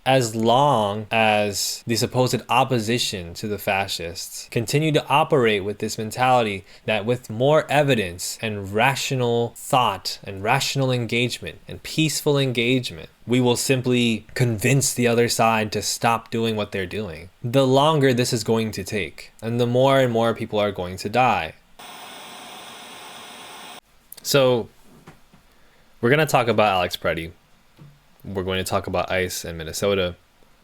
As long as the supposed opposition to the fascists continue to operate with this mentality that with more evidence and rational thought and rational engagement and peaceful engagement, we will simply convince the other side to stop doing what they're doing, the longer this is going to take, and the more and more people are going to die. So, we're going to talk about Alex Preddy. We're going to talk about ICE and Minnesota.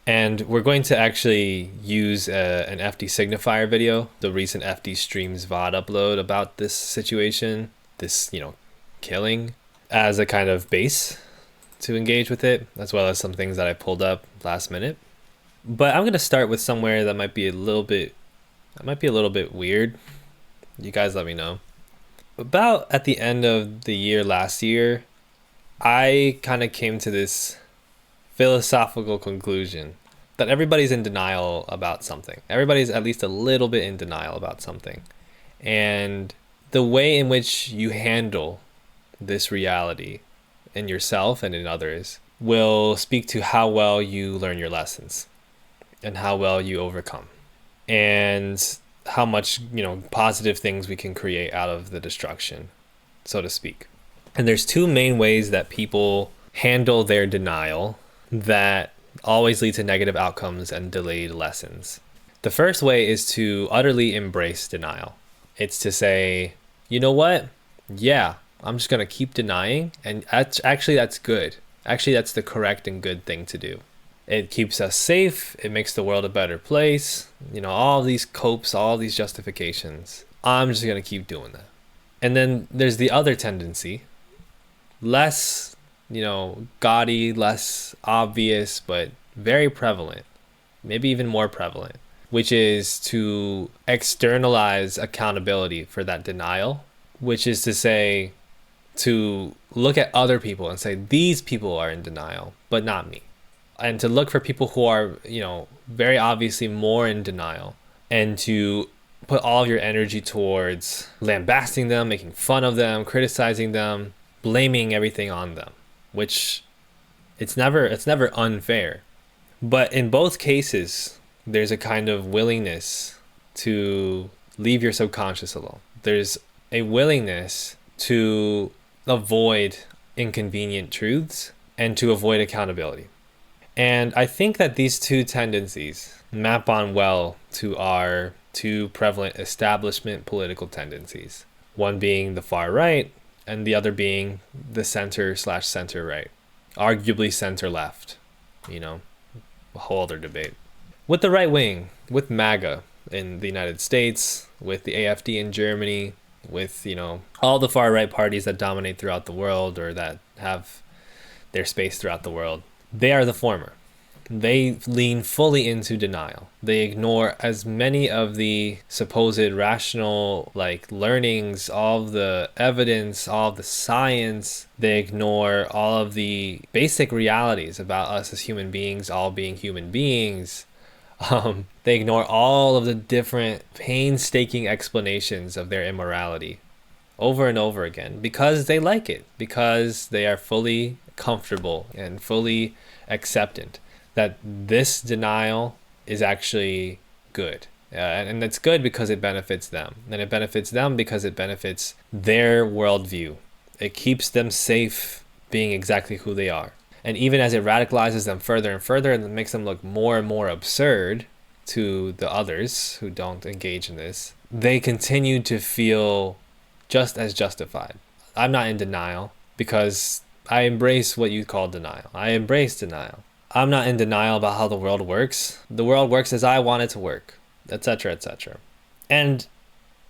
And we're going to actually use an FD signifier video, the recent FD Streams VOD upload about this situation, this, killing, as a kind of base to engage with it, as well as some things that I pulled up last minute. But I'm going to start with somewhere that might be a little bit weird. You guys let me know. About at the end of the year last year, I kind of came to this philosophical conclusion that everybody's in denial about something. Everybody's at least a little bit in denial about something. And the way in which you handle this reality in yourself and in others will speak to how well you learn your lessons and how well you overcome and how much, positive things we can create out of the destruction, so to speak. And there's two main ways that people handle their denial that always lead to negative outcomes and delayed lessons. The first way is to utterly embrace denial. It's to say, you know what? Yeah, I'm just going to keep denying. And that's good. Actually, that's the correct and good thing to do. It keeps us safe. It makes the world a better place. All these copes, all these justifications. I'm just going to keep doing that. And then there's the other tendency, less, gaudy, less obvious, but very prevalent, maybe even more prevalent, which is to externalize accountability for that denial, which is to say, to look at other people and say, these people are in denial, but not me. And to look for people who are, very obviously more in denial, and to put all of your energy towards lambasting them, making fun of them, criticizing them, blaming everything on them, which it's never unfair. But in both cases, there's a kind of willingness to leave your subconscious alone. There's a willingness to avoid inconvenient truths and to avoid accountability. And I think that these two tendencies map on well to our two prevalent establishment political tendencies, one being the far right and the other being the center/center right, arguably center left, a whole other debate. With the right wing, with MAGA in the United States, with the AfD in Germany, with, all the far right parties that dominate throughout the world or that have their space throughout the world, they are the former. They lean fully into denial. They ignore as many of the supposed rational learnings, all of the evidence, all of the science. They ignore all of the basic realities about us as human beings, all being human beings. They ignore all of the different painstaking explanations of their immorality over and over again because they like it, because they are fully comfortable and fully acceptant that this denial is actually good. And it's good because it benefits them. And it benefits them because it benefits their worldview. It keeps them safe being exactly who they are. And even as it radicalizes them further and further and makes them look more and more absurd to the others who don't engage in this, they continue to feel just as justified. I'm not in denial because I embrace what you call denial. I embrace denial. I'm not in denial about how the world works. The world works as I want it to work, etc., etc. And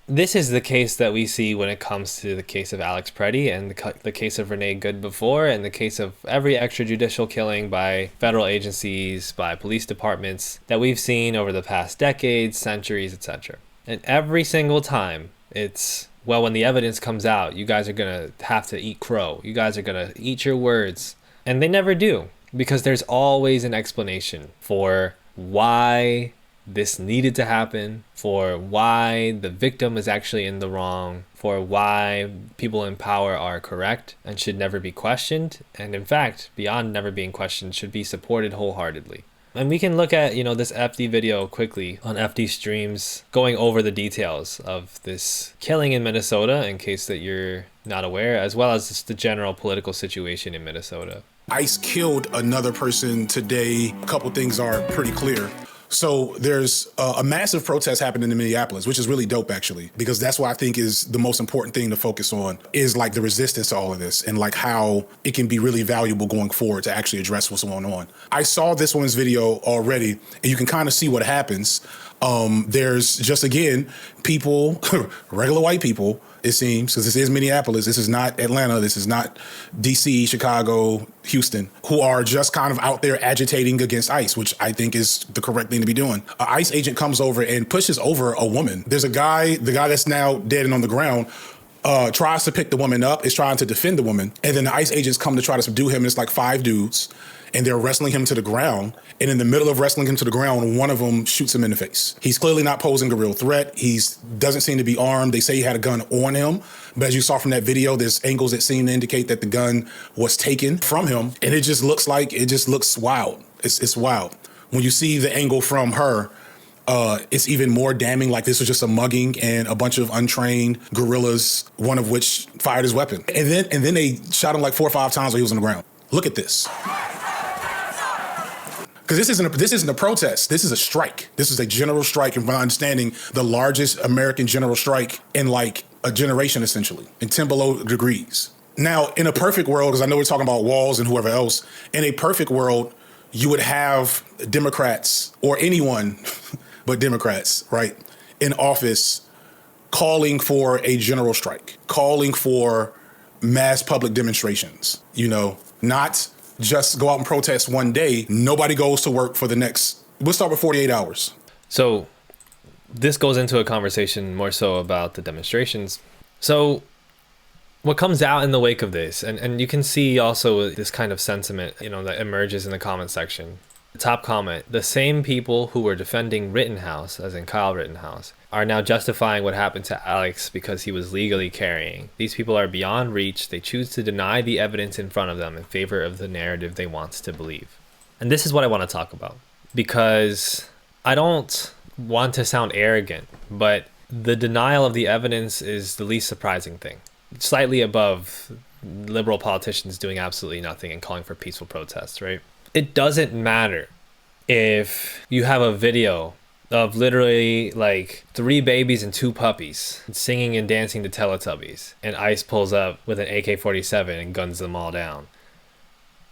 this is the case that we see when it comes to the case of Alex Preddy and the case of Renee Good before, and the case of every extrajudicial killing by federal agencies, by police departments that we've seen over the past decades, centuries, etc. And every single time it's, well, when the evidence comes out, you guys are going to have to eat crow. You guys are going to eat your words. And they never do, because there's always an explanation for why this needed to happen, for why the victim is actually in the wrong, for why people in power are correct and should never be questioned, and in fact, beyond never being questioned, should be supported wholeheartedly. And we can look at, this FD video quickly on FD streams, going over the details of this killing in Minnesota, in case that you're not aware, as well as just the general political situation in Minnesota. ICE killed another person today. A couple things are pretty clear. So there's a massive protest happening in Minneapolis, which is really dope, actually, because that's what I think is the most important thing to focus on, is like the resistance to all of this and like how it can be really valuable going forward to actually address what's going on. I saw this one's video already, and you can kind of see what happens. There's just, again, people, regular white people, it seems, because this is Minneapolis, this is not Atlanta, this is not DC, Chicago, Houston, who are just kind of out there agitating against ICE, which I think is the correct thing to be doing. An ICE agent comes over and pushes over a woman. There's a guy, the guy that's now dead and on the ground, tries to pick the woman up, is trying to defend the woman, and then the ICE agents come to try to subdue him. It's like 5 dudes, and they're wrestling him to the ground. And in the middle of wrestling him to the ground, one of them shoots him in the face. He's clearly not posing a real threat. He doesn't seem to be armed. They say he had a gun on him. But as you saw from that video, there's angles that seem to indicate that the gun was taken from him. And it just looks wild. It's wild. When you see the angle from her, it's even more damning, like this was just a mugging and a bunch of untrained guerrillas, one of which fired his weapon. And then they shot him like 4 or 5 times while he was on the ground. Look at this. Because this isn't a protest. This is a strike. This is a general strike, and from my understanding, the largest American general strike in like a generation, essentially, in 10 below degrees. Now, in a perfect world, because I know we're talking about Walls and whoever else, in a perfect world, you would have Democrats or anyone but Democrats, right, in office calling for a general strike, calling for mass public demonstrations, not just go out and protest one day. Nobody goes to work for the next, we'll start with 48 hours. So this goes into a conversation more so about the demonstrations. So what comes out in the wake of this, and you can see also this kind of sentiment, that emerges in the comment section. The top comment, the same people who were defending Rittenhouse, as in Kyle Rittenhouse, are now justifying what happened to Alex because he was legally carrying. These people are beyond reach. They choose to deny the evidence in front of them in favor of the narrative they want to believe. And this is what I want to talk about, because I don't want to sound arrogant, but the denial of the evidence is the least surprising thing. Slightly above liberal politicians doing absolutely nothing and calling for peaceful protests, right? It doesn't matter if you have a video of literally like 3 babies and 2 puppies singing and dancing to Teletubbies, and ICE pulls up with an AK-47 and guns them all down.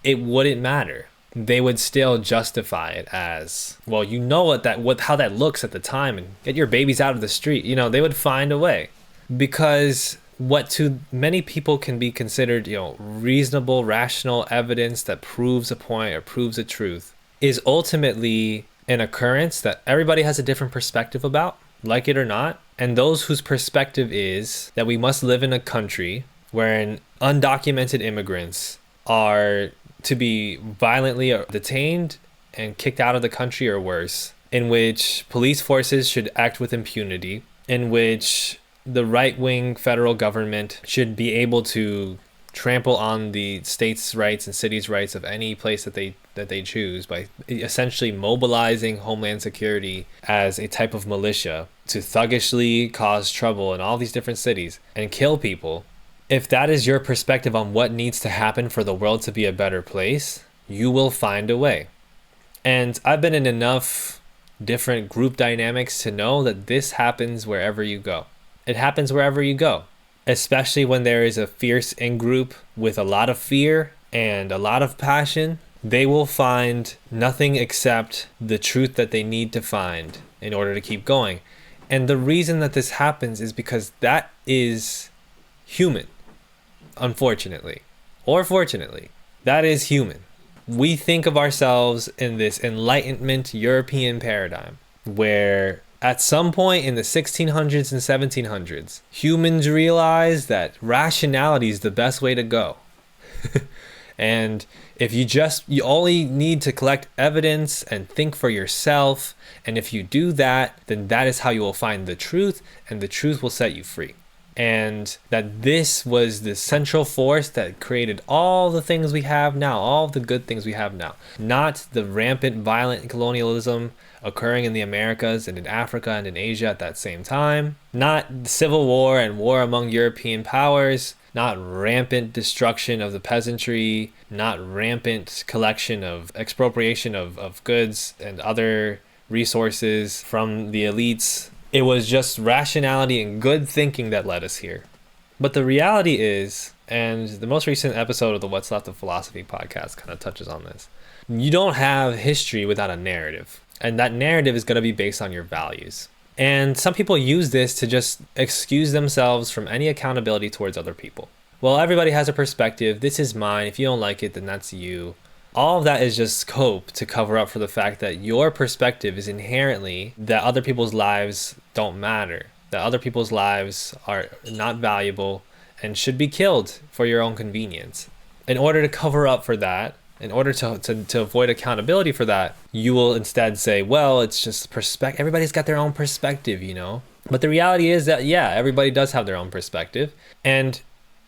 It wouldn't matter. They would still justify it as, well, how that looks at the time, and get your babies out of the street. They would find a way, because what to many people can be considered, reasonable, rational evidence that proves a point or proves a truth is ultimately an occurrence that everybody has a different perspective about, like it or not. And those whose perspective is that we must live in a country wherein undocumented immigrants are to be violently detained and kicked out of the country or worse, in which police forces should act with impunity, in which the right-wing federal government should be able to trample on the states' rights and cities' rights of any place that they choose by essentially mobilizing Homeland Security as a type of militia to thuggishly cause trouble in all these different cities and kill people. If that is your perspective on what needs to happen for the world to be a better place, you will find a way. And I've been in enough different group dynamics to know that this happens wherever you go. It happens wherever you go, especially when there is a fierce in-group with a lot of fear and a lot of passion. They will find nothing except the truth that they need to find in order to keep going. And the reason that this happens is because that is human, unfortunately, or fortunately. That is human. We think of ourselves in this Enlightenment European paradigm where at some point in the 1600s and 1700s, humans realized that rationality is the best way to go. And if you only need to collect evidence and think for yourself, and if you do that, then that is how you will find the truth, and the truth will set you free. And that this was the central force that created all the things we have now, all the good things we have now, not the rampant violent colonialism occurring in the Americas and in Africa and in Asia at that same time, not civil war and war among European powers, not rampant destruction of the peasantry, not rampant collection of expropriation of goods and other resources from the elites. It was just rationality and good thinking that led us here. But the reality is, and the most recent episode of the What's Left of Philosophy podcast kind of touches on this, you don't have history without a narrative. And that narrative is going to be based on your values. And some people use this to just excuse themselves from any accountability towards other people. Well, everybody has a perspective. This is mine. If you don't like it, then that's you. All of that is just scope to cover up for the fact that your perspective is inherently that other people's lives don't matter, that other people's lives are not valuable and should be killed for your own convenience. In order to cover up for that, in order to avoid accountability for that, you will instead say, well, it's just perspective. Everybody's got their own perspective, you know? But the reality is that, yeah, everybody does have their own perspective. And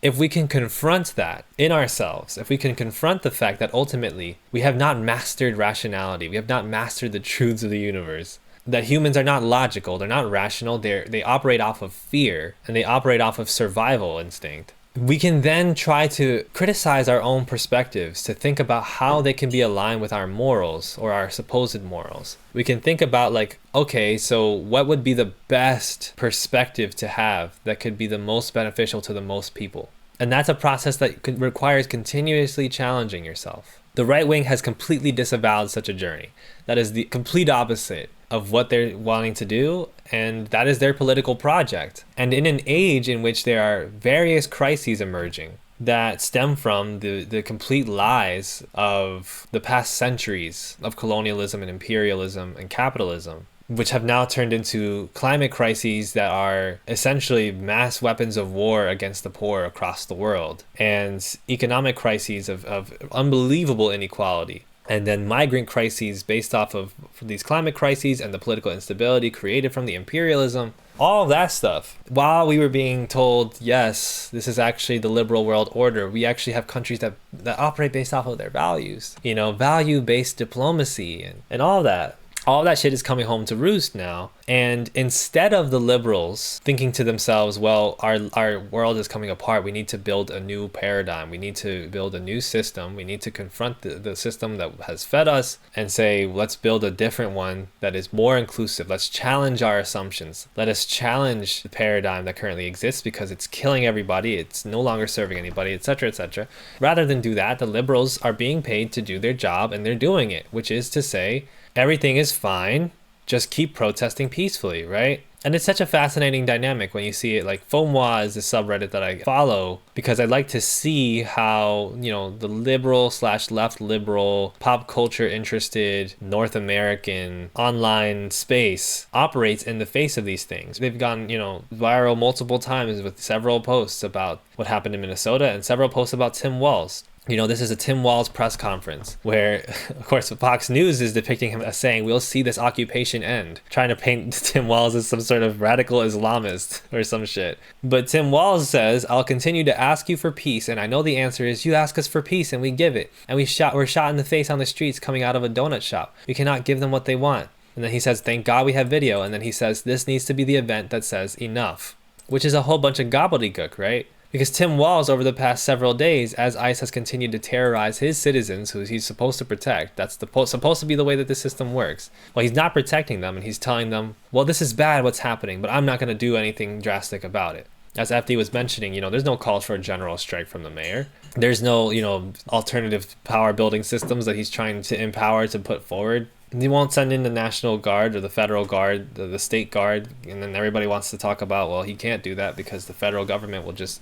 if we can confront that in ourselves, if we can confront the fact that ultimately we have not mastered rationality, we have not mastered the truths of the universe, that humans are not logical, they're not rational, they operate off of fear, and they operate off of survival instinct, we can then try to criticize our own perspectives, to think about how they can be aligned with our morals or our supposed morals. We can think about like, okay, so what would be the best perspective to have that could be the most beneficial to the most people? And that's a process that requires continuously challenging yourself. The right wing has completely disavowed such a journey. That is the complete opposite of what they're wanting to do, and that is their political project. And in an age in which there are various crises emerging that stem from the complete lies of the past centuries of colonialism and imperialism and capitalism, which have now turned into climate crises that are essentially mass weapons of war against the poor across the world, and economic crises of unbelievable inequality, and then migrant crises based off of these climate crises and the political instability created from the imperialism, all of that stuff. While we were being told, yes, this is actually the liberal world order, we actually have countries that operate based off of their values, you know, value-based diplomacy and all that. All that shit is coming home to roost now. And instead of the liberals thinking to themselves, well, our world is coming apart, we need to build a new paradigm, we need to build a new system, we need to confront the system that has fed us and say, let's build a different one that is more inclusive. Let's challenge our assumptions. Let us challenge the paradigm that currently exists because it's killing everybody, it's no longer serving anybody, etc., etc. Rather than do that, the liberals are being paid to do their job, and they're doing it, which is to say, everything is fine, just keep protesting peacefully, right? And it's such a fascinating dynamic when you see it. Like, FOMOA is the subreddit that I follow because I like to see how, you know, the liberal / left liberal, pop culture interested, North American online space operates in the face of these things. They've gone, you know, viral multiple times with several posts about what happened in Minnesota and several posts about Tim Walz. You know, this is a Tim Walz press conference where, of course, Fox News is depicting him as saying, we'll see this occupation end, trying to paint Tim Walz as some sort of radical Islamist or some shit. But Tim Walz says, I'll continue to ask you for peace, and I know the answer is you ask us for peace and we give it. And we're shot in the face on the streets coming out of a donut shop. We cannot give them what they want. And then he says, thank God we have video. And then he says, this needs to be the event that says enough, which is a whole bunch of gobbledygook, right? Because Tim Walz, over the past several days, as ICE has continued to terrorize his citizens, who he's supposed to protect, that's supposed to be the way that the system works. Well, he's not protecting them, and he's telling them, well, this is bad what's happening, but I'm not going to do anything drastic about it. As FD was mentioning, you know, there's no call for a general strike from the mayor. There's no, you know, alternative power building systems that he's trying to empower to put forward. He won't send in the National Guard or the Federal Guard, the State Guard, and then everybody wants to talk about, well, he can't do that because the federal government will just,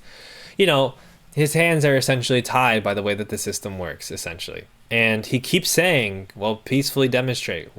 you know, his hands are essentially tied by the way that the system works, essentially. And he keeps saying, well, peacefully demonstrate.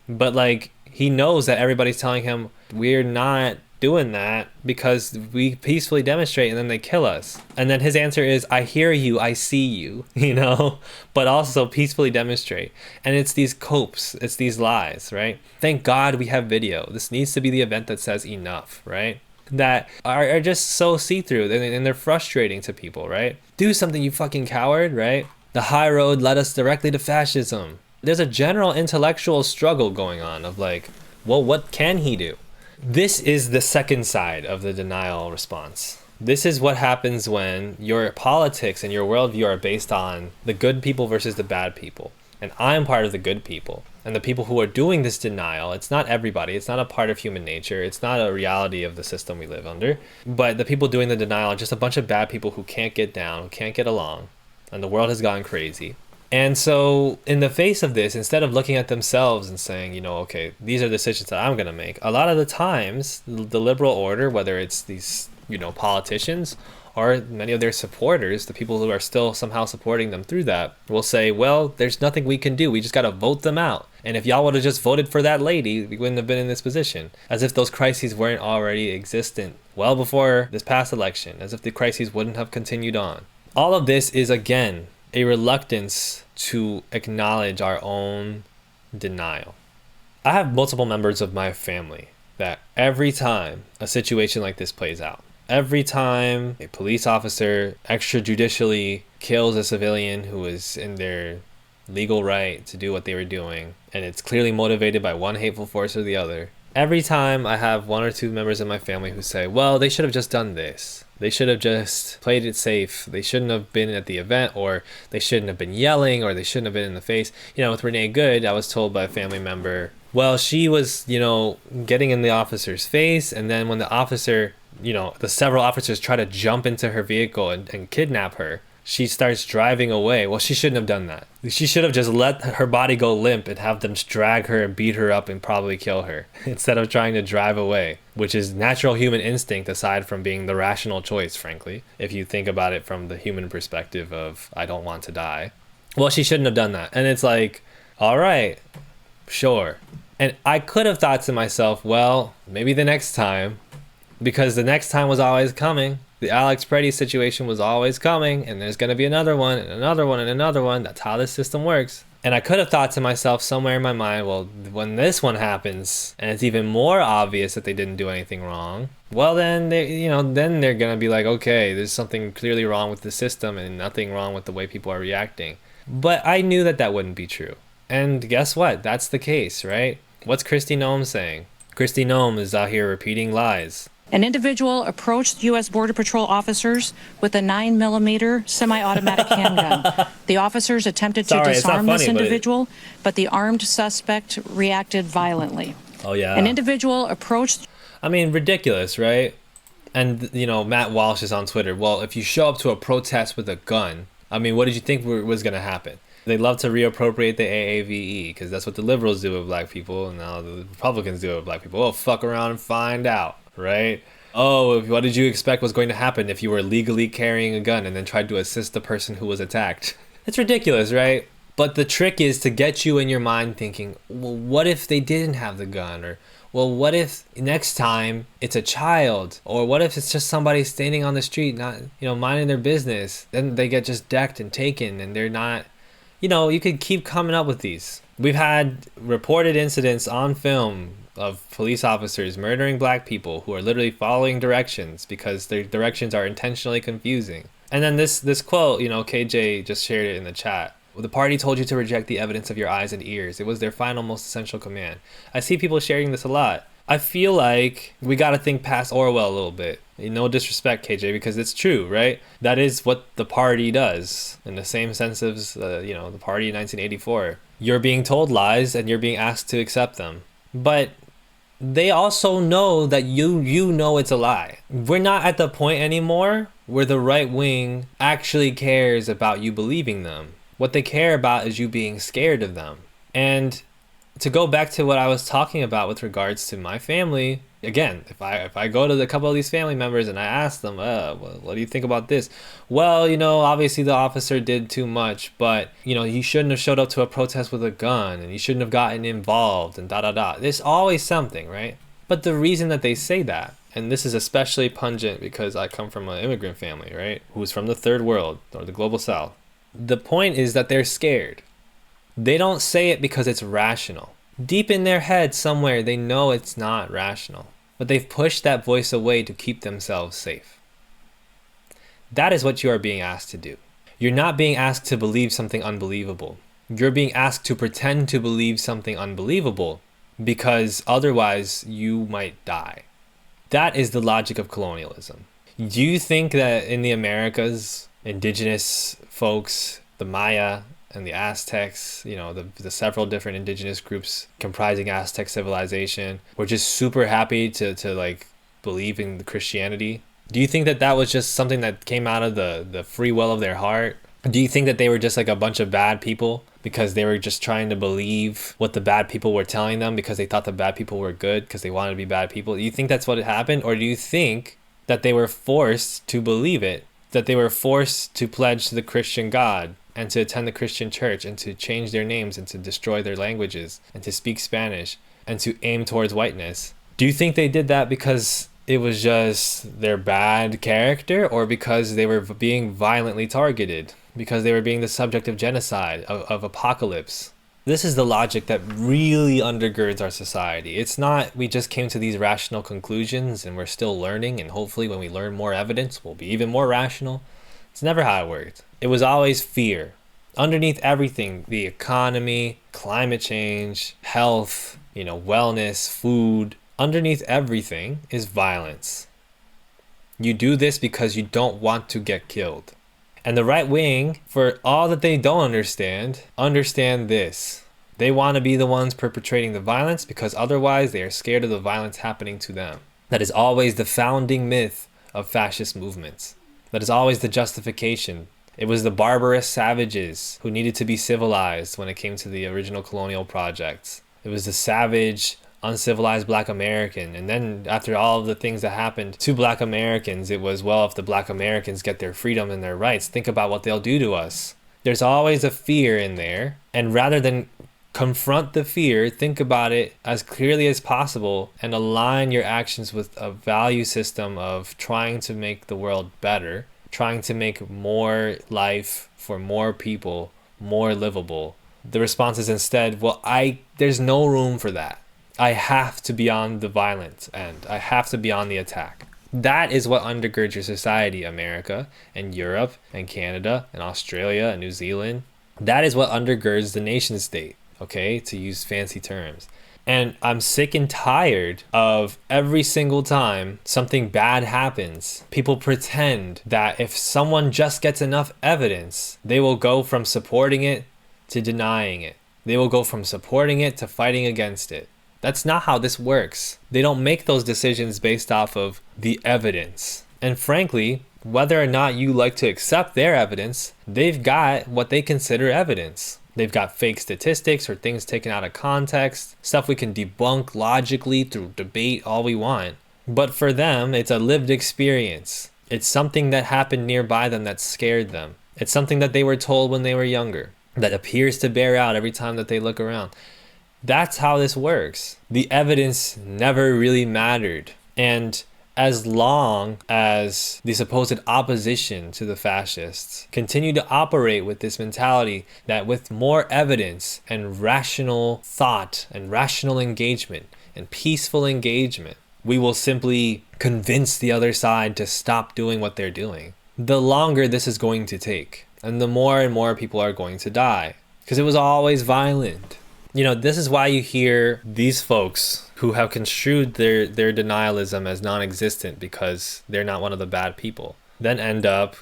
But, like, he knows that everybody's telling him, we're not doing that because we peacefully demonstrate and then they kill us. And then his answer is, I hear you, I see you, you know, but also peacefully demonstrate. And it's these copes, it's these lies, right? Thank God we have video. This needs to be the event that says enough, right? That are just so see-through and they're frustrating to people, right? Do something, you fucking coward, right? The high road led us directly to fascism. There's a general intellectual struggle going on of like, well, what can he do? This is the second side of the denial response. This is what happens when your politics and your worldview are based on the good people versus the bad people. And I'm part of the good people. And the people who are doing this denial, it's not everybody, it's not a part of human nature, it's not a reality of the system we live under. But the people doing the denial are just a bunch of bad people who can't get down, who can't get along. And the world has gone crazy. And so in the face of this, instead of looking at themselves and saying, you know, okay, these are decisions that I'm going to make, a lot of the times the liberal order, whether it's these, you know, politicians or many of their supporters, the people who are still somehow supporting them through that, will say, well, there's nothing we can do. We just got to vote them out. And if y'all would have just voted for that lady, we wouldn't have been in this position. As if those crises weren't already existent well before this past election, as if the crises wouldn't have continued on. All of this is, again, a reluctance to acknowledge our own denial. I have multiple members of my family that every time a situation like this plays out, every time a police officer extrajudicially kills a civilian who is in their legal right to do what they were doing, and it's clearly motivated by one hateful force or the other, every time I have one or two members of my family who say, well, they should have just done this. They should have just played it safe. They shouldn't have been at the event, or they shouldn't have been yelling, or they shouldn't have been in the face. You know, with Renee Good, I was told by a family member, well, she was, you know, getting in the officer's face, and then when the officer, you know, the several officers try to jump into her vehicle and kidnap her, she starts driving away. Well, she shouldn't have done that. She should have just let her body go limp and have them drag her and beat her up and probably kill her instead of trying to drive away, which is natural human instinct aside from being the rational choice, frankly, if you think about it from the human perspective of, I don't want to die. Well, she shouldn't have done that. And it's like, all right, sure. And I could have thought to myself, well, maybe the next time, because the next time was always coming. The Alex Preddy situation was always coming, and there's going to be another one, and another one, and another one. That's how this system works. And I could have thought to myself somewhere in my mind, well, when this one happens, and it's even more obvious that they didn't do anything wrong, well, then then they're going to be like, okay, there's something clearly wrong with the system and nothing wrong with the way people are reacting. But I knew that that wouldn't be true. And guess what? That's the case, right? What's Kristi Noem saying? Kristi Noem is out here repeating lies. An individual approached U.S. Border Patrol officers with a 9mm semi-automatic handgun. The officers attempted to disarm this individual, but the armed suspect reacted violently. Oh, yeah. An individual approached... I mean, ridiculous, right? And, you know, Matt Walsh is on Twitter. Well, if you show up to a protest with a gun, I mean, what did you think was going to happen? They love to reappropriate the AAVE because that's what the liberals do with black people, and now the Republicans do it with black people. Oh, fuck around and find out. Right? Oh, what did you expect was going to happen if you were legally carrying a gun and then tried to assist the person who was attacked? It's ridiculous, right? But the trick is to get you in your mind thinking, well, what if they didn't have the gun? Or, well, what if next time it's a child? Or what if it's just somebody standing on the street, not, minding their business? Then they get just decked and taken and they're not, you could keep coming up with these. We've had reported incidents on film of police officers murdering black people who are literally following directions because their directions are intentionally confusing. And then this quote, KJ just shared it in the chat. The party told you to reject the evidence of your eyes and ears. It was their final, most essential command. I see people sharing this a lot. I feel like we got to think past Orwell a little bit. No disrespect, KJ, because it's true, right? That is what the party does in the same sense as, the party in 1984. You're being told lies and you're being asked to accept them. But they also know that you know it's a lie. We're not at the point anymore where the right wing actually cares about you believing them. What they care about is you being scared of them. And to go back to what I was talking about with regards to my family, again, if I go to a couple of these family members and I ask them, what do you think about this? Well, obviously the officer did too much, but, he shouldn't have showed up to a protest with a gun and he shouldn't have gotten involved and da-da-da. There's always something, right? But the reason that they say that And this is especially pungent because I come from an immigrant family, right? Who's from the third world or the global south. The point is that they're scared. They don't say it because it's rational. Deep in their head somewhere, they know it's not rational. But they've pushed that voice away to keep themselves safe. That is what you are being asked to do. You're not being asked to believe something unbelievable. You're being asked to pretend to believe something unbelievable because otherwise you might die. That is the logic of colonialism. Do you think that in the Americas, indigenous folks, the Maya and the Aztecs, the several different indigenous groups comprising Aztec civilization, were just super happy to like believe in the Christianity? Do you think that that was just something that came out of the free will of their heart? Do you think that they were just like a bunch of bad people because they were just trying to believe what the bad people were telling them because they thought the bad people were good because they wanted to be bad people? Do you think that's what happened? Or do you think that they were forced to believe it, that they were forced to pledge to the Christian God and to attend the Christian church and to change their names and to destroy their languages and to speak Spanish and to aim towards whiteness? Do you think they did that because it was just their bad character, or because they were being violently targeted, because they were being the subject of genocide, of apocalypse? This is the logic that really undergirds our society. It's not we just came to these rational conclusions and we're still learning, and hopefully when we learn more evidence we'll be even more rational. It's never how it worked. It was always fear. Underneath everything, the economy, climate change, health, wellness, food, underneath everything is violence. You do this because you don't want to get killed. And the right wing, for all that they don't understand this. They want to be the ones perpetrating the violence because otherwise they are scared of the violence happening to them. That is always the founding myth of fascist movements. That is always the justification. It was the barbarous savages who needed to be civilized when it came to the original colonial projects. It was the savage, uncivilized Black American, and then after all of the things that happened to Black Americans, it was, well, if the Black Americans get their freedom and their rights, think about what they'll do to us. There's always a fear in there, and rather than confront the fear, think about it as clearly as possible and align your actions with a value system of trying to make the world better, trying to make more life for more people more livable. The response is instead, well, there's no room for that. I have to be on the violent end. I have to be on the attack. That is what undergirds your society, America and Europe and Canada and Australia and New Zealand. That is what undergirds the nation state, okay, to use fancy terms. And I'm sick and tired of every single time something bad happens, people pretend that if someone just gets enough evidence, they will go from supporting it to denying it. They will go from supporting it to fighting against it. That's not how this works. They don't make those decisions based off of the evidence. And frankly, whether or not you like to accept their evidence, they've got what they consider evidence. They've got fake statistics or things taken out of context, stuff we can debunk logically through debate all we want. But for them, it's a lived experience. It's something that happened nearby them that scared them. It's something that they were told when they were younger, that appears to bear out every time that they look around. That's how this works. The evidence never really mattered. And as long as the supposed opposition to the fascists continue to operate with this mentality that with more evidence and rational thought and rational engagement and peaceful engagement, we will simply convince the other side to stop doing what they're doing, the longer this is going to take. And the more and more people are going to die. Because it was always violent. This is why you hear these folks who have construed their denialism as non-existent because they're not one of the bad people, then end up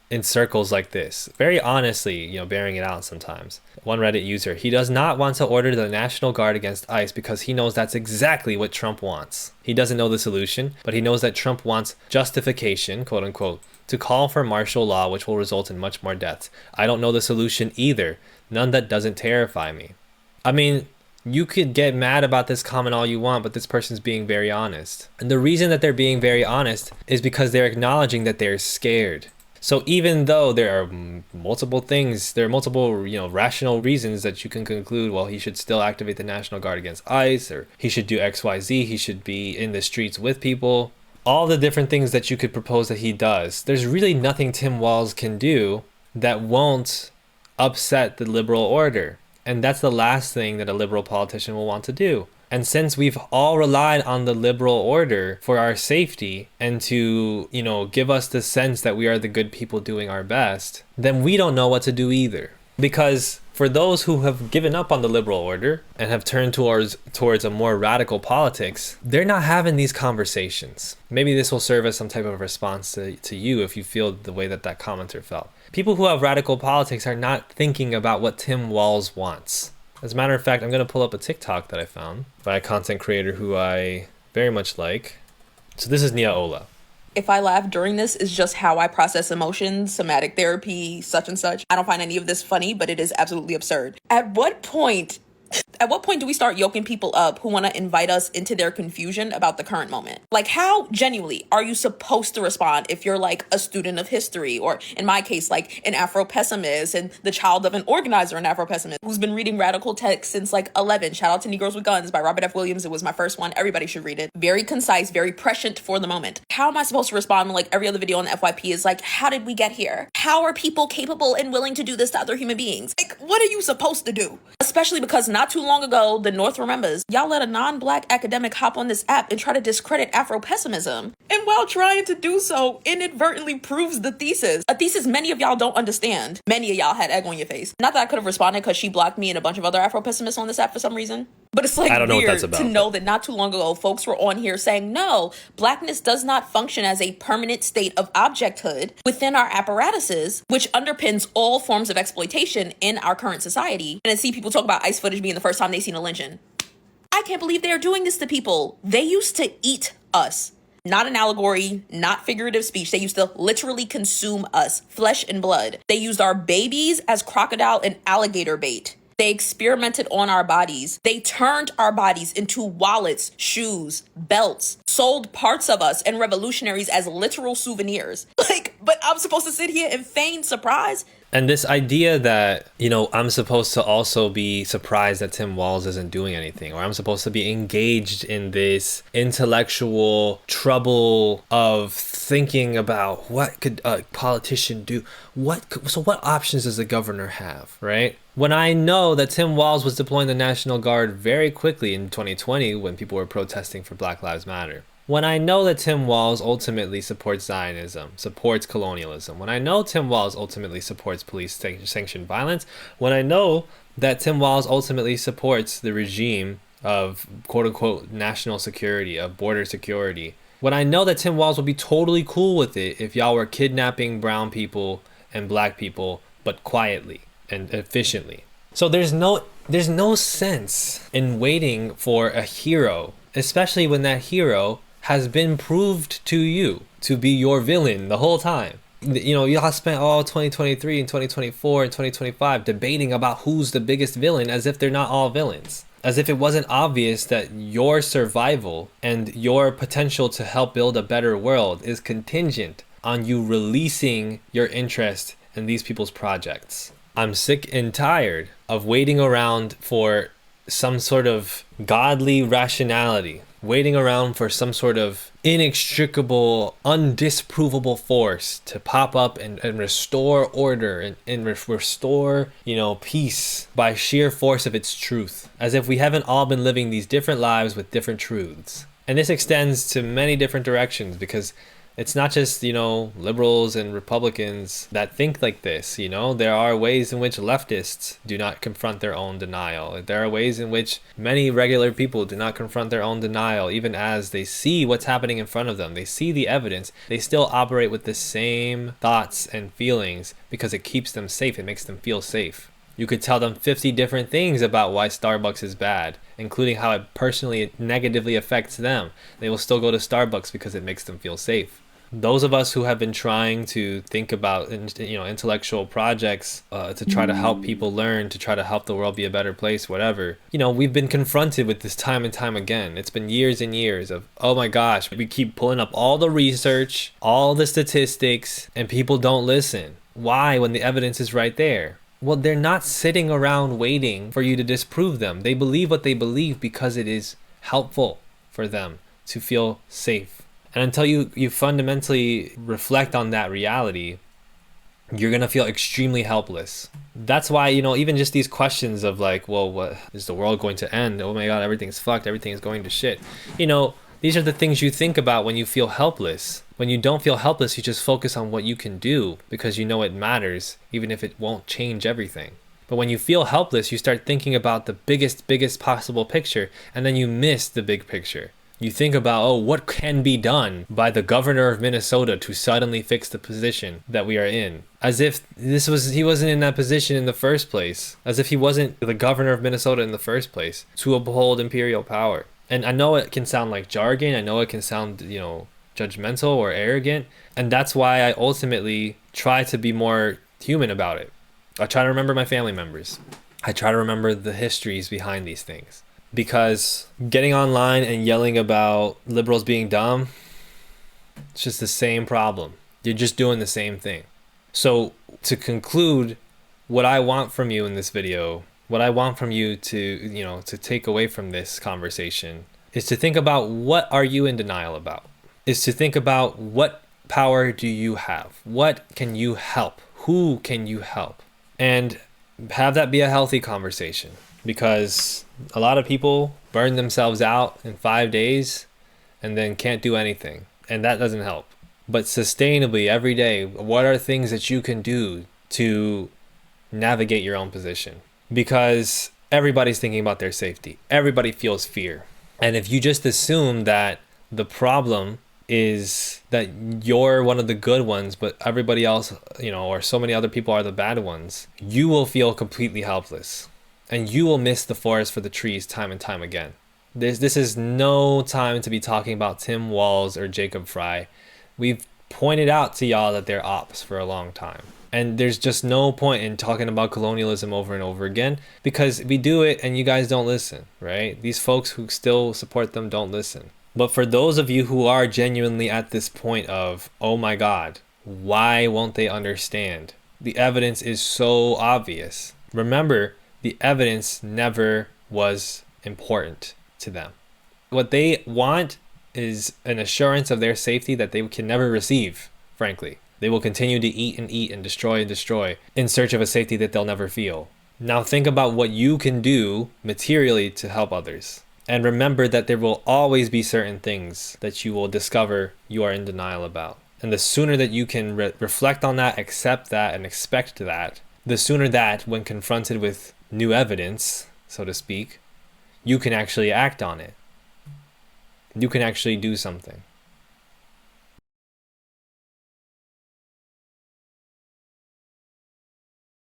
in circles like this. Very honestly, bearing it out sometimes. One Reddit user, he does not want to order the National Guard against ICE because he knows that's exactly what Trump wants. He doesn't know the solution, but he knows that Trump wants justification, quote unquote, to call for martial law, which will result in much more deaths. I don't know the solution either. None that doesn't terrify me. I mean, you could get mad about this comment all you want, but this person's being very honest. And the reason that they're being very honest is because they're acknowledging that they're scared. So even though there are multiple things, there are multiple, rational reasons that you can conclude, well, he should still activate the National Guard against ICE, or he should do XYZ, he should be in the streets with people. all the different things that you could propose that he does, there's really nothing Tim Walz can do that won't upset the liberal order. And that's the last thing that a liberal politician will want to do. And since we've all relied on the liberal order for our safety and to, give us the sense that we are the good people doing our best, then we don't know what to do either. Because for those who have given up on the liberal order and have turned towards a more radical politics, they're not having these conversations. Maybe this will serve as some type of response to you if you feel the way that commenter felt. People who have radical politics are not thinking about what Tim Walz wants. As a matter of fact, I'm going to pull up a TikTok that I found by a content creator who I very much like. So this is Nia Ola. If I laugh during this is just how I process emotions, somatic therapy, such and such. I don't find any of this funny, but it is absolutely absurd. At what point do we start yoking people up who want to invite us into their confusion about the current moment? Like, how genuinely are you supposed to respond if you're like a student of history, or in my case, like an Afro-pessimist and the child of an organizer and Afro-pessimist who's been reading radical texts since like 11. Shout out to Negroes with Guns by Robert F. Williams. It was my first one. Everybody should read it. Very concise, very prescient for the moment. How am I supposed to respond when like every other video on the FYP is like, how did we get here? How are people capable and willing to do this to other human beings? Like, what are you supposed to do? Especially because not too long ago, the North remembers, y'all let a non-black academic hop on this app and try to discredit Afro-pessimism. And while trying to do so, inadvertently proves the thesis. A thesis many of y'all don't understand. Many of y'all had egg on your face. Not that I could have responded because she blocked me and a bunch of other Afro-pessimists on this app for some reason. But it's like weird to know that not too long ago, folks were on here saying, no, blackness does not function as a permanent state of objecthood within our apparatuses, which underpins all forms of exploitation in our current society. And then see people talk about ICE footage being the first time they seen a lynching. I can't believe they are doing this to people. They used to eat us. Not an allegory, not figurative speech. They used to literally consume us, flesh and blood. They used our babies as crocodile and alligator bait. They experimented on our bodies. They turned our bodies into wallets, shoes, belts, sold parts of us and revolutionaries as literal souvenirs. But I'm supposed to sit here and feign surprise? And this idea that, I'm supposed to also be surprised that Tim Walz isn't doing anything, or I'm supposed to be engaged in this intellectual trouble of thinking about what could a politician do? What options does the governor have, right? When I know that Tim Walz was deploying the National Guard very quickly in 2020 when people were protesting for Black Lives Matter. When I know that Tim Walz ultimately supports Zionism, supports colonialism, when I know Tim Walz ultimately supports police-sanctioned violence, when I know that Tim Walz ultimately supports the regime of quote-unquote national security, of border security, when I know that Tim Walz would be totally cool with it if y'all were kidnapping brown people and black people, but quietly and efficiently. So there's no sense in waiting for a hero, especially when that hero has been proved to you to be your villain the whole time. Y'all spent all 2023 and 2024 and 2025 debating about who's the biggest villain as if they're not all villains. As if it wasn't obvious that your survival and your potential to help build a better world is contingent on you releasing your interest in these people's projects. I'm sick and tired of waiting around for some sort of godly rationality, waiting around for some sort of inextricable, undisprovable force to pop up and restore order and restore, peace by sheer force of its truth, as if we haven't all been living these different lives with different truths. And this extends to many different directions, because it's not just, liberals and Republicans that think like this. There are ways in which leftists do not confront their own denial. There are ways in which many regular people do not confront their own denial, even as they see what's happening in front of them. They see the evidence. They still operate with the same thoughts and feelings because it keeps them safe. It makes them feel safe. You could tell them 50 different things about why Starbucks is bad, including how it personally negatively affects them. They will still go to Starbucks because it makes them feel safe. Those of us who have been trying to think about, intellectual projects to try to help people learn, to try to help the world be a better place, whatever, we've been confronted with this time and time again. It's been years and years of, oh my gosh, we keep pulling up all the research, all the statistics, and people don't listen. Why, when the evidence is right there? Well, they're not sitting around waiting for you to disprove them. They believe what they believe because it is helpful for them to feel safe. And until you fundamentally reflect on that reality, you're going to feel extremely helpless. That's why, even just these questions of like, well, what is the world going to end? Oh my God, everything's fucked. Everything is going to shit. These are the things you think about when you feel helpless. When you don't feel helpless, you just focus on what you can do because you know it matters, even if it won't change everything. But when you feel helpless, you start thinking about the biggest possible picture, and then you miss the big picture. You think about, oh, what can be done by the governor of Minnesota to suddenly fix the position that we are in? As if he wasn't in that position in the first place. As if he wasn't the governor of Minnesota in the first place to uphold imperial power. And I know it can sound like jargon. I know it can sound, judgmental or arrogant. And that's why I ultimately try to be more human about it. I try to remember my family members. I try to remember the histories behind these things. Because getting online and yelling about liberals being dumb, it's just the same problem. You're just doing the same thing. So to conclude, what I want from you in this video, what I want from you to take away from this conversation is to think about what are you in denial about? Is to think about what power do you have? What can you help? Who can you help? And have that be a healthy conversation. Because a lot of people burn themselves out in 5 days and then can't do anything. And that doesn't help. But sustainably, every day, what are things that you can do to navigate your own position? Because everybody's thinking about their safety. Everybody feels fear. And if you just assume that the problem is that you're one of the good ones, but everybody else, or so many other people are the bad ones, you will feel completely helpless. And you will miss the forest for the trees time and time again. This is no time to be talking about Tim Walz or Jacob Fry. We've pointed out to y'all that they're ops for a long time. And there's just no point in talking about colonialism over and over again because we do it and you guys don't listen, right? These folks who still support them don't listen. But for those of you who are genuinely at this point of, oh my God, why won't they understand? The evidence is so obvious. Remember, the evidence never was important to them. What they want is an assurance of their safety that they can never receive, frankly. They will continue to eat and destroy in search of a safety that they'll never feel. Now think about what you can do materially to help others. And remember that there will always be certain things that you will discover you are in denial about. And the sooner that you can reflect on that, accept that, and expect that, the sooner that when confronted with new evidence, so to speak, you can actually act on it. You can actually do something.